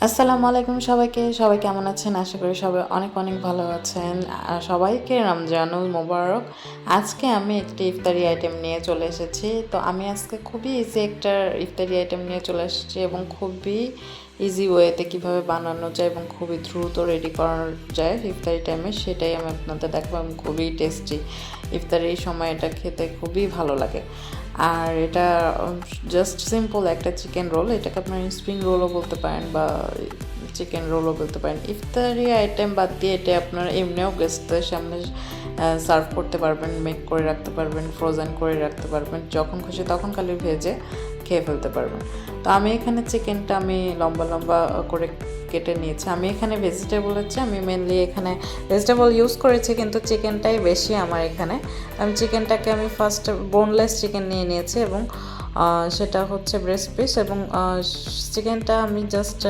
আসসালামু আলাইকুম সবাইকে। সবাই কেমন আছেন? আশা করি সবাই অনেক অনেক ভালো আছেন। সবাইকে রমজানুল মোবারক। আজকে আমি একটি ইফতারি আইটেম নিয়ে চলে এসেছি। তো আমি আজকে খুবই ইজি একটা ইফতারি আইটেম নিয়ে চলে এসেছি এবং খুবই ইজি ওয়েতে কীভাবে বানানো যায় এবং খুবই দ্রুত রেডি করা যায় ইফতারি টাইমে, সেটাই আমি আপনাদের দেখাবো। এবং খুবই টেস্টি, ইফতারির সময় এটা খেতে খুবই ভালো লাগে। আর এটা জাস্ট সিম্পল একটা চিকেন রোল। এটাকে আপনার স্প্রিং রোলও বলতে পারেন বা চিকেন রোলও বলতে পারেন। ইফতারি আইটেম বাদ দিয়ে এটা আপনারা এমনিও গেস্টদের সামনে সার্ভ করতে পারবেন, মেক করে রাখতে পারবেন, ফ্রোজেন করে রাখতে পারবেন, যখন খুশি তখন খালি ভেজে খেয়ে ফেলতে পারবেন। তো আমি এখানে চিকেনটা আমি লম্বা লম্বা করে কেটে নিয়েছি। আমি এখানে ভেজিটেবল হচ্ছে, আমি মেনলি এখানে ভেজিটেবল ইউজ করেছি, কিন্তু চিকেনটাই বেশি আমার এখানে। আমি চিকেনটাকে আমি ফার্স্ট বোনলেস চিকেন নিয়ে নিয়েছি এবং সেটা হচ্ছে ব্রেস্ট পিস। এবং চিকেনটা আমি জাস্ট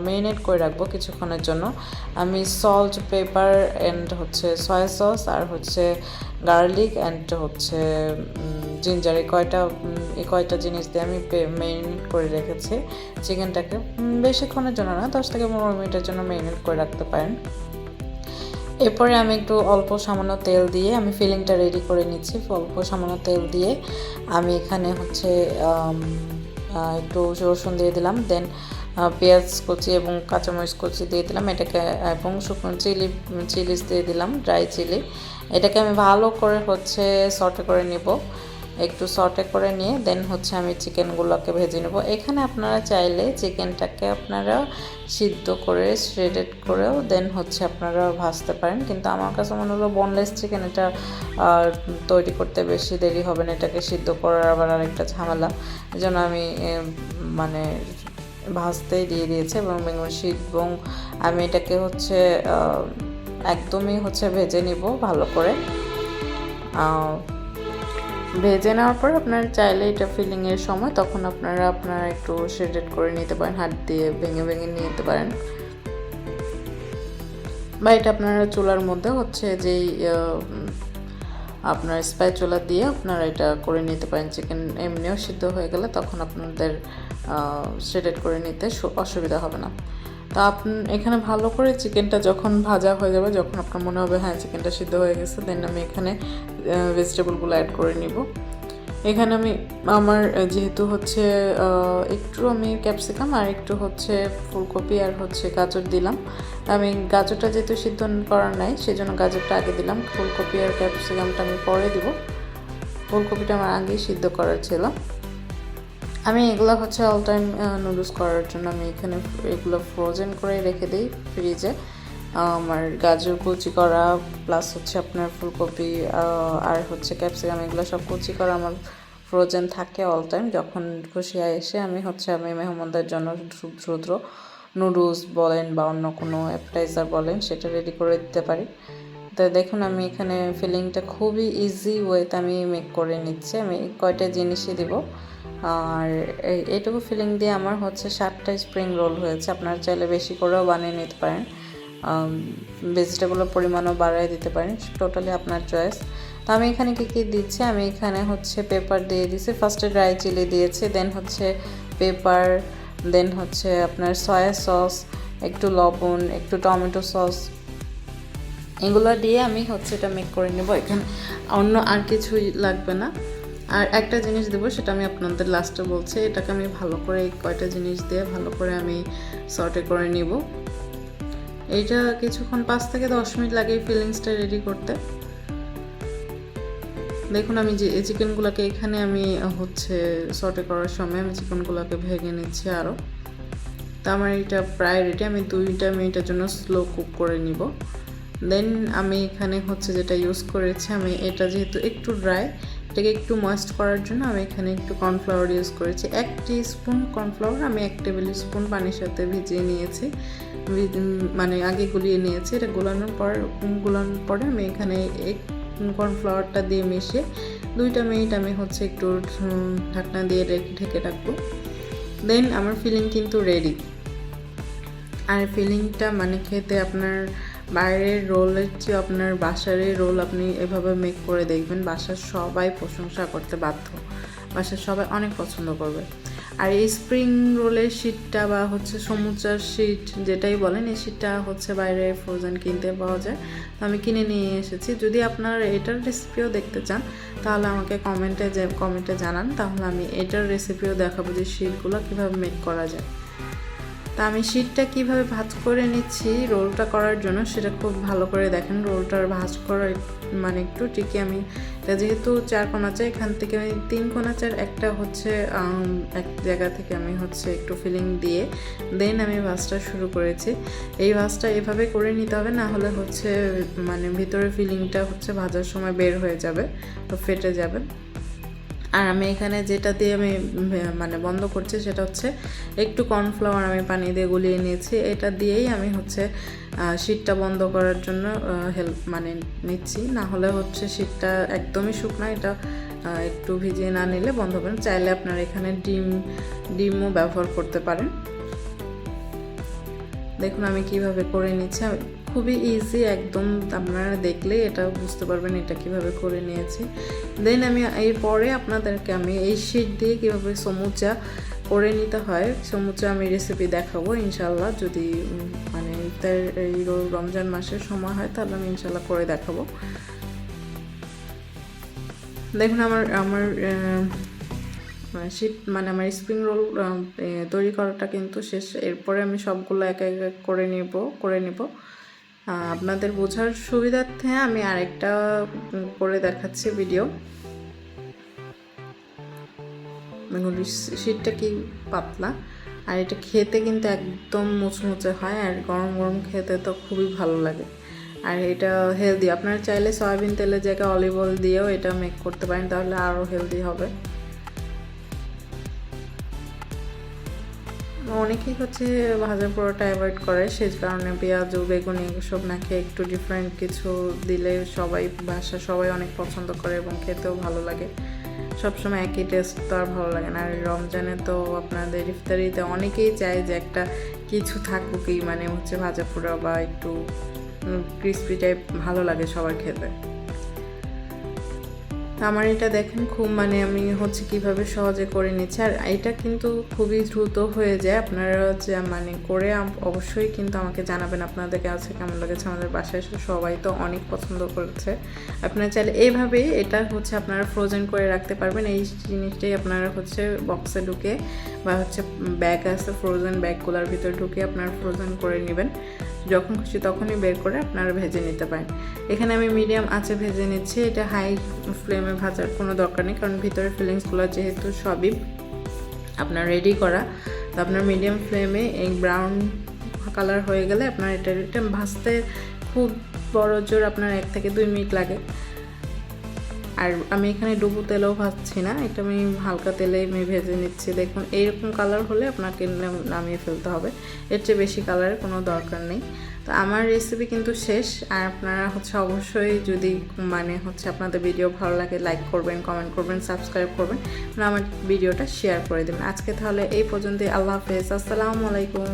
মেরিনেট করে রাখবো কিছুক্ষণের জন্য। আমি সল্ট, পেপার অ্যান্ড হচ্ছে সয়া সস আর হচ্ছে গার্লিক অ্যান্ড হচ্ছে জিঞ্জার, এই কয়টা জিনিস দিয়ে আমি মেরিনেট করে রেখেছি চিকেনটাকে। বেশিক্ষণের জন্য না, 10 থেকে 15 মিনিটের জন্য মেরিনেট করে রাখতে পারেন। এরপরে আমি একটু অল্প সামান্য তেল দিয়ে আমি ফিলিংটা রেডি করে নিচ্ছি। অল্প সামান্য তেল দিয়ে আমি এখানে হচ্ছে একটু রসুন দিয়ে দিলাম, দেন পেঁয়াজ কুচি এবং কাঁচামরিচ কুচি দিয়ে দিলাম এটাকে, এবং শুকনো চিলিস দিয়ে দিলাম, ড্রাই চিলি। এটাকে আমি ভালো করে হচ্ছে সটে করে নিব। একটু সটে করে নিয়ে দেন হচ্ছে আমি চিকেনগুলোকে ভেজে নেব। এখানে আপনারা চাইলে চিকেনটাকে আপনারা সিদ্ধ করে শ্রেডেড করেও দেন হচ্ছে আপনারা ভাজতে পারেন, কিন্তু আমার কাছে মনে হলো বোনলেস চিকেন এটা তৈরি করতে বেশি দেরি হবে না, এটাকে সিদ্ধ করার আবার আরেকটা ঝামেলা। এই জন্য আমি মানে ভাজতেই দিয়ে দিয়েছি এবং এবং আমি এটাকে হচ্ছে একদমই হচ্ছে ভেজে নিব ভালো করে। ভেজে নেওয়ার পর আপনারা চাইলে এটা ফিলিংয়ের সময় তখন আপনারা একটু শ্রেডেড করে নিতে পারেন, হাত দিয়ে ভেঙে ভেঙে নিতে পারেন, বা এটা আপনারা চুলার মধ্যে হচ্ছে যেই আপনার স্প্যাচুলা দিয়ে আপনারা এটা করে নিতে পারেন। চিকেন এমনিও সিদ্ধ হয়ে গেলে তখন আপনাদের শ্রেডেড করে নিতে অসুবিধা হবে না। তা এখানে ভালো করে চিকেনটা যখন ভাজা হয়ে যাবে, যখন আপনার মনে হবে হ্যাঁ চিকেনটা সিদ্ধ হয়ে গেছে, দেন আমি এখানে ভেজিটেবলগুলো অ্যাড করে নিব। এখানে আমি আমার যেহেতু হচ্ছে একটু আমি ক্যাপসিকাম আর একটু হচ্ছে ফুলকপি আর হচ্ছে গাজর দিলাম। আমি গাজরটা যেহেতু সিদ্ধ করার নাই সেজন্য গাজরটা আগে দিলাম, ফুলকপি আর ক্যাপসিকামটা আমি পরে দিব। ফুলকপিটা আমার আগেই সিদ্ধ করার ছিল। আমি এগুলো হচ্ছে অল টাইম নুডলস করার জন্য আমি এখানে এগুলো ফ্রোজেন করে রেখে দিই ফ্রিজে। আমার গাজর কুচি করা প্লাস হচ্ছে আপনার ফুলকপি আর হচ্ছে ক্যাপসিকাম, এগুলো সব কুচি করা আমার ফ্রোজেন থাকে অল টাইম। যখন খুশি এসে আমি মেহমানদের জন্য দ্রুত নুডলস বলেন বা অন্য কোনো অ্যাপটাইজার বলেন সেটা রেডি করে দিতে পারি। তো দেখুন আমি এখানে ফিলিংটা খুবই ইজি ওয়েতে আমি মেক করে নিচ্ছি। আমি কয়টা জিনিসই দিব, আর এইটুকু ফিলিং দিয়ে আমার হচ্ছে 7টা স্প্রিং রোল হয়েছে। আপনারা চাইলে বেশি করেও বানিয়ে নিতে পারেন, ভেজিটেবলের পরিমাণও বাড়ায় দিতে পারেন, টোটালি আপনার চয়েস। তো আমি এখানে কী দিচ্ছি, আমি এখানে হচ্ছে পেপার দিয়ে দিয়েছি, ফার্স্টে ড্রাই চিলি দিয়েছি, দেন হচ্ছে পেপার, দেন হচ্ছে আপনার সয়া সস, একটু লবণ, একটু টমেটো সস, এগুলো দিয়ে আমি হচ্ছে এটা মেক করে নেব। এখানে অন্য আর কিছুই লাগবে না। আর একটা জিনিস দেবো, সেটা আমি আপনাদের লাস্টে বলছি। এটাকে আমি ভালো করে কয়টা জিনিস দিয়ে ভালো করে আমি সর্টে করে নিব। এইটা কিছুক্ষণ 5 থেকে 10 মিনিট লাগে এই ফিলিংসটা রেডি করতে। দেখুন আমি যে চিকেনগুলোকে এখানে আমি হচ্ছে সর্টে করার সময় আমি চিকেনগুলোকে ভেঙে নিচ্ছি আরও। তো আমার এটা প্রায় রেডি। আমি 2 মিনিটের জন্য স্লো কুক করে নিব। দেন আমি এখানে হচ্ছে যেটা ইউজ করেছি, আমি এটা যেহেতু একটু ড্রাই, এটাকে একটু ময়েস্ট করার জন্য আমি এখানে একটু কর্নফ্লাওয়ার ইউজ করেছি। 1 টিস্পুন কর্নফ্লাওয়ার আমি 1 টেবিল স্পুন পানির সাথে ভিজিয়ে নিয়েছি, মানে আগে গুলিয়ে নিয়েছি। এটা গোলানোর পরে আমি এখানে কর্নফ্লাওয়ারটা দিয়ে মিশিয়ে 2 মিনিট আমি হচ্ছে একটু ঢাকনা দিয়ে ঢেকে রাখবো। দেন আমার ফিলিং কিন্তু রেডি। আর ফিলিংটা মানে খেতে আপনার বাইরের রোলের চেয়ে আপনার বাসার রোল আপনি এভাবে মেক করে দেখবেন, বাসার সবাই প্রশংসা করতে বাধ্য, বাসার সবাই অনেক পছন্দ করবে। আর এই স্প্রিং রোলের শীটটা বা হচ্ছে সমুচার শীট যেটাই বলেন, এই শীটটা হচ্ছে বাইরে ফ্রোজেন কিনতে পাওয়া যায়। তো আমি কিনে নিয়ে এসেছি। যদি আপনারা এটার রেসিপিও দেখতে চান তাহলে আমাকে কমেন্টে জানান, তাহলে আমি এটার রেসিপিও দেখাবো যে শীটগুলো কীভাবে মেক করা যায়। তা আমি শীটটা কিভাবে ভাঁজ করে নিচ্ছি রোলটা করার জন্য সেটা খুব ভালো করে দেখেন। রোলটার ভাঁজ করার মানে একটু টিকে আমি এটা যেহেতু 4 কোনা চাই, এখান থেকে আমি 3 কোনা চার একটা হচ্ছে এক জায়গা থেকে আমি হচ্ছে একটু ফিলিং দিয়ে দেন আমি ভাঁজটা শুরু করেছি। এই ভাঁজটা এভাবে করে নিতে হবে, না হলে হচ্ছে মানে ভিতরে ফিলিংটা হচ্ছে ভাজার সময় বের হয়ে যাবে, তো ফেটে যাবে। আর আমি এখানে যেটা দিয়ে আমি মানে বন্ধ করছি সেটা হচ্ছে একটু কর্নফ্লাওয়ার আমি পানি দিয়ে গুলিয়ে নিয়েছি। এটা দিয়েই আমি হচ্ছে শীটটা বন্ধ করার জন্য হেল্প মানে নিচ্ছি, না হলে হচ্ছে শীটটা একদমই শুকনো, এটা একটু ভিজিয়ে না নিলে বন্ধ করেন। চাইলে আপনারা এখানে ডিমও ব্যবহার করতে পারেন। দেখুন আমি কিভাবে করে নিচ্ছি, খুবই ইজি একদম, আপনারা দেখলেই এটা বুঝতে পারবেন এটা কিভাবে করে নিয়েছি। দেন আমি এরপরে আপনাদেরকে আমি এই শীট দিয়ে কিভাবে সমুচা করে নিতে হয়, সমুচা আমি রেসিপি দেখাবো ইনশাল্লাহ। যদি মানে এই রমজান মাসের সময় হয় তাহলে আমি ইনশাল্লাহ করে দেখাবো। দেখুন আমার শীট মানে আমার স্প্রিং রোল তৈরি করাটা কিন্তু শেষ। এরপরে আমি সবগুলো এক এক করে নিব। আপনাদের বোঝার সুবিধার্থে আমি আরেকটা করে দেখাচ্ছি ভিডিও। শীটটা কি পাতলা, আর এটা খেতে কিন্তু একদম মুচমুচে হয়, আর গরম গরম খেতে তো খুবই ভালো লাগে। আর এটা হেলদি, আপনারা চাইলে সয়াবিন তেলের জায়গায় অলিভ অয়েল দিয়েও এটা মেক করতে পারেন, তাহলে আরও হেলদি হবে। অনেকেই হচ্ছে ভাজা পোড়াটা অ্যাভয়েড করে, সেই কারণে পেঁয়াজ বেগুন এসব না খেয়ে একটু ডিফারেন্ট কিছু দিলে সবাই অনেক পছন্দ করে এবং খেতেও ভালো লাগে। সবসময় একই টেস্ট তো আর ভালো লাগে না। আর রমজানে তো আপনাদের ইফতারিতে অনেকেই চায় যে একটা কিছু থাকুকই, মানে হচ্ছে ভাজা পোড়া বা একটু ক্রিসপি টাইপ ভালো লাগে সবার খেতে। আমার এটা দেখেন খুব মানে আমি হচ্ছে কিভাবে সহজে করে নিচ্ছি, আর এটা কিন্তু খুবই দ্রুত হয়ে যায়। আপনারা যে মানে করে অবশ্যই কিন্তু আমাকে জানাবেন আপনাদের কাছে কেমন লেগেছে। আমাদের বাসায় এসে সবাই তো অনেক পছন্দ করেছে। আপনারা চাইলে এইভাবেই এটা হচ্ছে আপনারা ফ্রোজেন করে রাখতে পারবেন। এই জিনিসটাই আপনারা হচ্ছে বক্সে ঢুকে বা হচ্ছে ব্যাগ আছে ফ্রোজেন ব্যাগগুলোর ভিতরে ঢুকে আপনারা ফ্রোজেন করে নেবেন, যখন খুশি তখনই বের করে আপনারা ভেজে নিতে পারেন। এখানে আমি মিডিয়াম আঁচে ভেজে নিচ্ছি, এটা হাই ফ্লেমে ভাজার কোনো দরকার নেই, কারণ ভিতরে ফিলিংসগুলো যেহেতু সবই আপনার রেডি করা। তো আপনার মিডিয়াম ফ্লেমে এই ব্রাউন কালার হয়ে গেলে আপনার এটা ভাজতে খুব বড় জোর আপনার 1 থেকে 2 মিনিট লাগে। আর আমি এখানে ডুবো তেলেও ভাজছি না, এটা আমি হালকা তেলে আমি ভেজে নিচ্ছি। দেখুন এইরকম কালার হলে আপনাকে নামিয়ে ফেলতে হবে, এর চেয়ে বেশি কালারের কোনো দরকার নেই। তো আমার রেসিপি কিন্তু শেষ। আর আপনারা হচ্ছে অবশ্যই যদি মানে হচ্ছে আপনাদের ভিডিও ভালো লাগে লাইক করবেন, কমেন্ট করবেন, সাবস্ক্রাইব করবেন, আমার ভিডিওটা শেয়ার করে দেবেন। আজকে তাহলে এই পর্যন্তই। আল্লাহ হাফেজ, আসসালামু আলাইকুম।